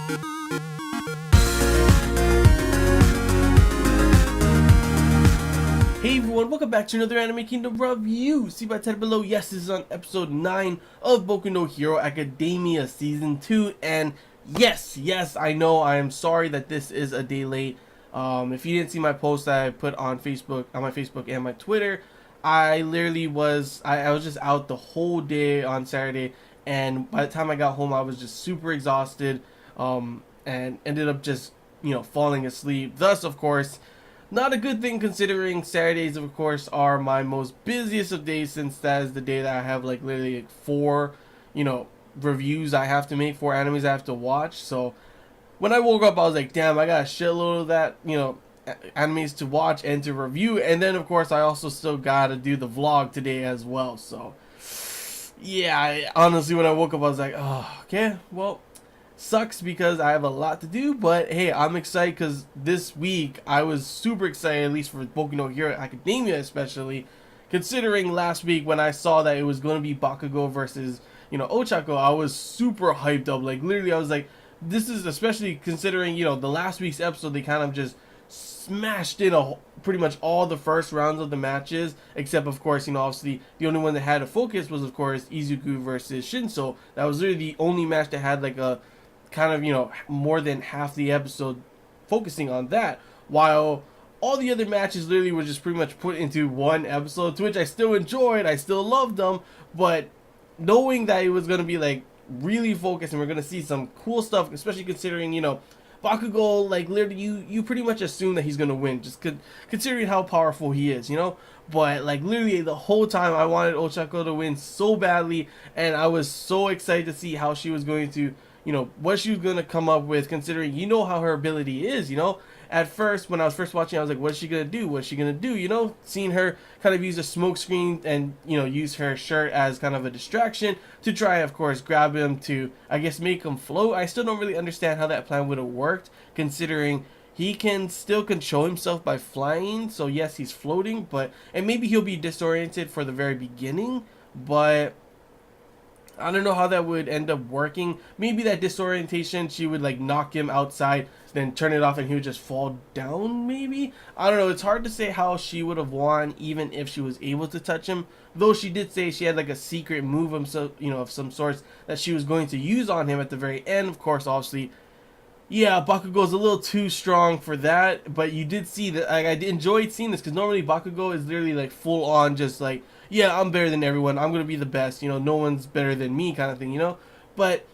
Hey everyone, welcome back to another Anime Kingdom review. See by title below, yes, this is on episode 9 of Boku no Hero Academia Season 2. And yes, I know, I am sorry that this is a day late. If you didn't see my post that I put on Facebook, on my Facebook and my Twitter, I literally was, I was just out the whole day on Saturday. And by the time I got home, I was just super exhausted, and ended up just, falling asleep. Thus, of course, not a good thing considering Saturdays, of course, are my most busiest of days, since that is the day that I have like literally like 4, reviews I have to make, 4 animes I have to watch. So when I woke up, I was like, damn, I got a shitload of that, animes to watch and to review. And then, of course, I also still got to do the vlog today as well. So yeah, honestly, when I woke up, I was like, oh, okay, well, sucks because I have a lot to do, but hey, I'm excited because this week I was super excited, at least for Boku no Hero Academia, especially considering last week when I saw that it was going to be Bakugo versus OCHAKO. I was super hyped up, like literally I was like, this is, especially considering the last week's episode, they kind of just smashed in pretty much all the first rounds of the matches, except of course obviously the only one that had a focus was of course Izuku versus Shinso. That was literally the only match that had like a kind of more than half the episode focusing on that, while all the other matches literally were just pretty much put into one episode, to which I still enjoyed, I still loved them. But knowing that it was going to be like really focused and we're going to see some cool stuff, especially considering Bakugo, like literally you pretty much assume that he's going to win, just considering how powerful he is, but like literally the whole time I wanted Ochako to win so badly, and I was so excited to see how she was going to what she was going to come up with, considering how her ability is. At first, when I was first watching, I was like, what's she going to do? What's she going to do? Seeing her kind of use a smoke screen and, use her shirt as kind of a distraction to try, of course, grab him to, I guess, make him float. I still don't really understand how that plan would have worked, considering he can still control himself by flying. So yes, he's floating, and maybe he'll be disoriented for the very beginning, but I don't know how that would end up working. Maybe that disorientation, she would like knock him outside, then turn it off and he would just fall down, maybe? I don't know. It's hard to say how she would have won even if she was able to touch him. Though she did say she had like a secret move of some sorts that she was going to use on him at the very end. Of course, obviously, yeah, Bakugo's a little too strong for that, but you did see that. Like, I enjoyed seeing this because normally Bakugo is literally like full on, just like, yeah, I'm better than everyone, I'm gonna be the best, no one's better than me, kind of thing, But,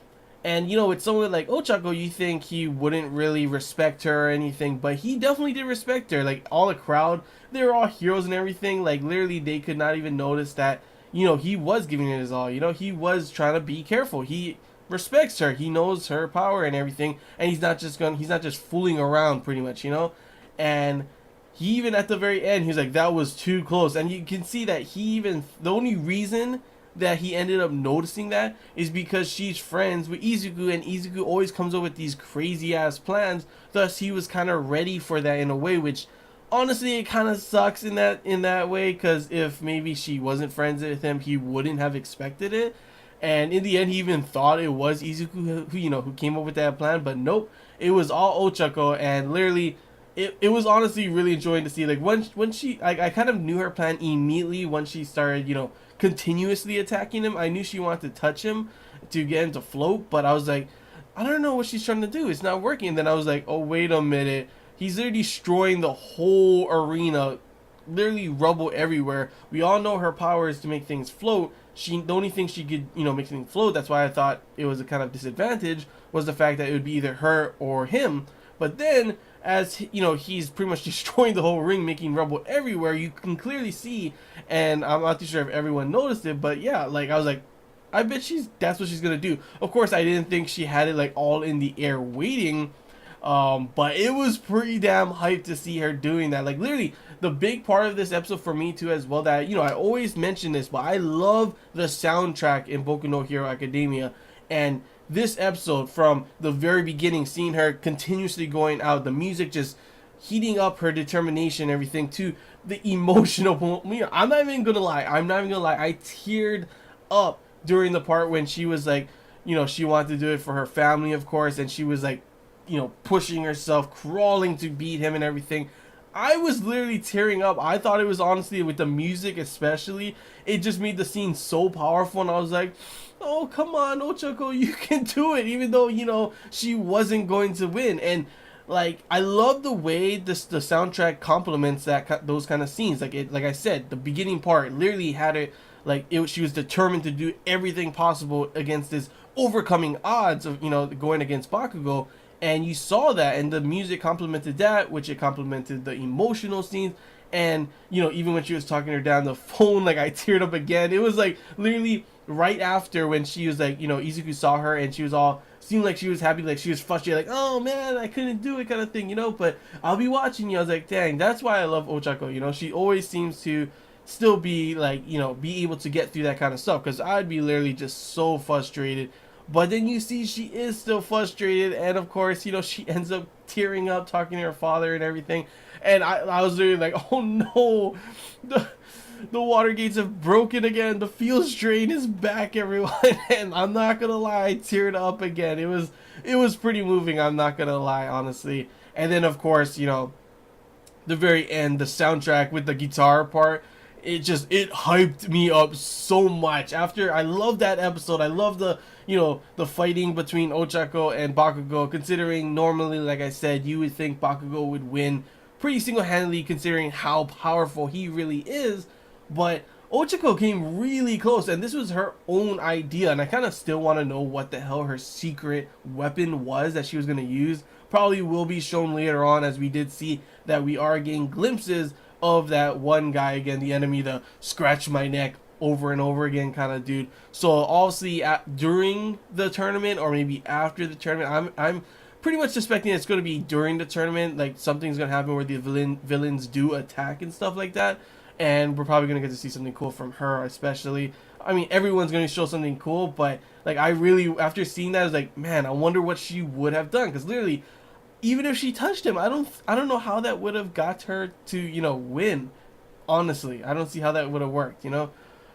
and with someone like Ochako, you think he wouldn't really respect her or anything, but he definitely did respect her. Like, all the crowd, they were all heroes and everything. Like, literally, they could not even notice that, he was giving it his all. He was trying to be careful. He respects her. He knows her power and everything, and he's not just fooling around, pretty much, And he even at the very end, he's like, that was too close. And you can see that the only reason that he ended up noticing that is because she's friends with Izuku, and Izuku always comes up with these crazy ass plans. Thus, he was kind of ready for that in a way, which honestly, it kind of sucks in that way, because if maybe she wasn't friends with him, he wouldn't have expected it. And in the end, he even thought it was Izuku who came up with that plan, but nope, it was all Ochako. And literally, it was honestly really enjoying to see, like, when she, I kind of knew her plan immediately once she started, continuously attacking him. I knew she wanted to touch him to get him to float, but I was like, I don't know what she's trying to do. It's not working. And then I was like, oh, wait a minute. He's literally destroying the whole arena, literally rubble everywhere. We all know her power is to make things float. The only thing she could, make things float, that's why I thought it was a kind of disadvantage, was the fact that it would be either her or him. But then, as he's pretty much destroying the whole ring, making rubble everywhere, you can clearly see, and I'm not too sure if everyone noticed it, but yeah, like, I was like, I bet that's what she's gonna do. Of course, I didn't think she had it like all in the air waiting, but it was pretty damn hyped to see her doing that. Like, literally, the big part of this episode for me too as well, that I always mention this, but I love the soundtrack in Boku no Hero Academia. And this episode, from the very beginning, seeing her continuously going out, the music just heating up her determination and everything, to the emotional, I'm not even gonna lie, I teared up during the part when she was like, you know, she wanted to do it for her family, of course, and she was like, you know, pushing herself, crawling to beat him and everything. I was literally tearing up. I thought it was, honestly, with the music especially, it just made the scene so powerful, and I was like, oh, come on, OCHAKO, you can do it, even though, you know, she wasn't going to win. And like, I love the way the soundtrack complements those kind of scenes. Like, like I said, the beginning part literally had it like she was determined to do everything possible against this overcoming odds of, you know, going against Bakugo. And you saw that, and the music complemented that, which it complemented the emotional scenes. And, you know, even when she was talking to her dad on the phone, like, I teared up again. It was like literally right after, when she was like, you know, Izuku saw her and she was all, seemed like she was happy, like she was frustrated, like, oh man, I couldn't do it, kind of thing, you know, but I'll be watching you. I was like, dang, that's why I love OCHAKO, you know. She always seems to still be like, you know, be able to get through that kind of stuff, because I'd be literally just so frustrated. But then you see she is still frustrated, and of course, you know, she ends up tearing up, talking to her father and everything. And I was literally like, oh no, the water gates have broken again. The field strain is back, everyone. And I'm not gonna lie, I teared up again. It was pretty moving, I'm not gonna lie, honestly. And then of course, you know, the very end, the soundtrack with the guitar part, it hyped me up so much. After, I love that episode. I love the, you know, the fighting between OCHAKO and Bakugo, considering normally, like I said, you would think Bakugo would win pretty single-handedly, considering how powerful he really is. But OCHAKO came really close, and this was her own idea, and I kind of still want to know what the hell her secret weapon was that she was going to use. Probably will be shown later on, as we did see that we are getting glimpses of that one guy again, the enemy, the scratch my neck over and over again kind of dude. So obviously during the tournament, or maybe after the tournament, I'm pretty much suspecting it's going to be during the tournament. Like, something's going to happen where the villains do attack and stuff like that, and we're probably going to get to see something cool from her, especially. I mean, everyone's going to show something cool, but like, I really, after seeing that, I was like, man, I wonder what she would have done, because literally, even if she touched him, I don't know how that would have got her to, you know, win. Honestly, I don't see how that would have worked, you know,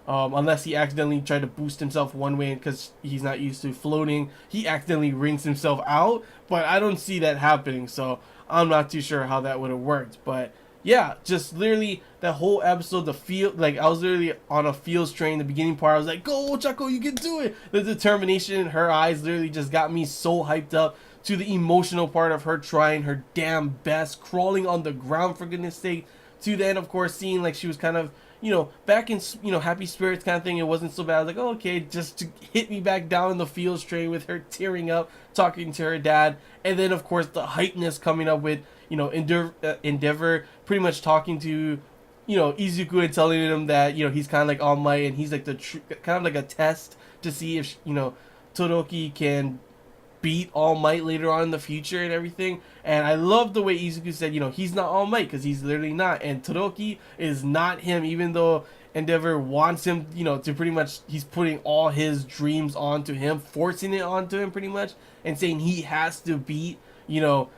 unless he accidentally tried to boost himself one way, because he's not used to floating, he accidentally rings himself out. But I don't see that happening, so I'm not too sure how that would have worked. But yeah, just literally that whole episode, the field, like, I was literally on a field strain. The beginning part, I was like, go OCHAKO, you can do it. The determination in her eyes literally just got me so hyped up, to the emotional part of her trying her damn best, crawling on the ground, for goodness sake, to then, of course, seeing like she was kind of, you know, back in, you know, happy spirits kind of thing. It wasn't so bad. I was like, oh, okay, just to hit me back down in the field strain with her tearing up, talking to her dad. And then, of course, the hypeness coming up with, you know, Endeavor pretty much talking to, you know, Izuku, and telling him that, you know, he's kind of like All Might, and he's like the kind of like a test to see if, you know, Todoroki can beat All Might later on in the future and everything. And I love the way Izuku said, you know, he's not All Might, because he's literally not, and Todoroki is not him, even though Endeavor wants him, you know, to pretty much, he's putting all his dreams onto him, forcing it onto him pretty much, and saying he has to beat, you know,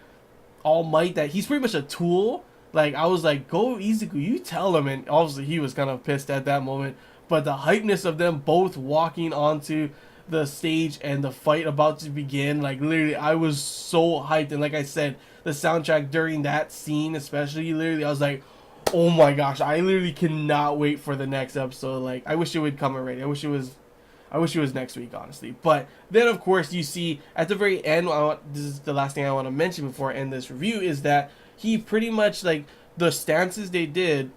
All Might, that he's pretty much a tool. Like, I was like, go Izuku, you tell him. And obviously he was kind of pissed at that moment, but the hypeness of them both walking onto the stage and the fight about to begin, like, literally, I was so hyped. And like I said, the soundtrack during that scene especially, literally, I was like, oh my gosh, I literally cannot wait for the next episode. Like, I wish it would come already. I wish it was next week, honestly. But then, of course, you see at the very end, this is the last thing I want to mention before I end this review, is that he pretty much, like, the stances they did,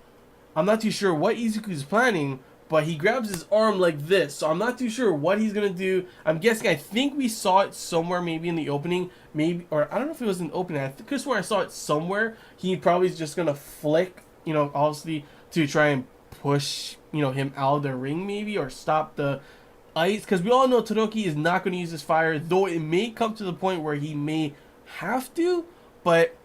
I'm not too sure what Izuku's planning, but he grabs his arm like this, so I'm not too sure what he's gonna do. I'm guessing, I think we saw it somewhere, maybe in the opening, maybe, or I don't know if it was in the opening. I could swear I saw it somewhere. He probably is just gonna flick, you know, obviously to try and push, you know, him out of the ring, maybe, or stop the ice, because we all know Todoroki is not going to use his fire, though it may come to the point where he may have to, but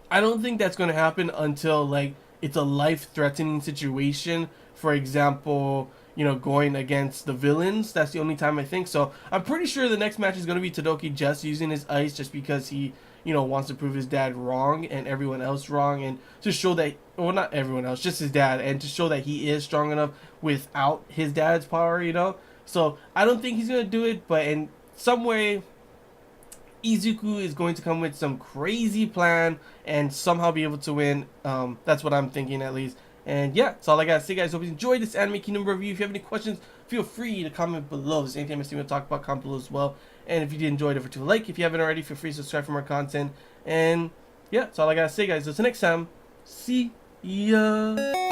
I don't think that's going to happen until, like, it's a life-threatening situation. For example, you know, going against the villains. That's the only time I think. So I'm pretty sure the next match is going to be Todoroki just using his ice, just because he, you know, wants to prove his dad wrong and everyone else wrong, and to show that, well, not everyone else, just his dad, and to show that he is strong enough without his dad's power, you know. So I don't think he's gonna do it, but in some way Izuku is going to come with some crazy plan and somehow be able to win. That's what I'm thinking, at least. And yeah, that's all I gotta say, guys. Hope you enjoyed this Anime Kingdom review. If you have any questions, feel free to comment below. If there's anything I'm missing to talk about, comment below as well. And if you did enjoy it, don't forget to like. If you haven't already, feel free to subscribe for more content. And yeah, that's all I gotta say, guys. Until next time, see ya.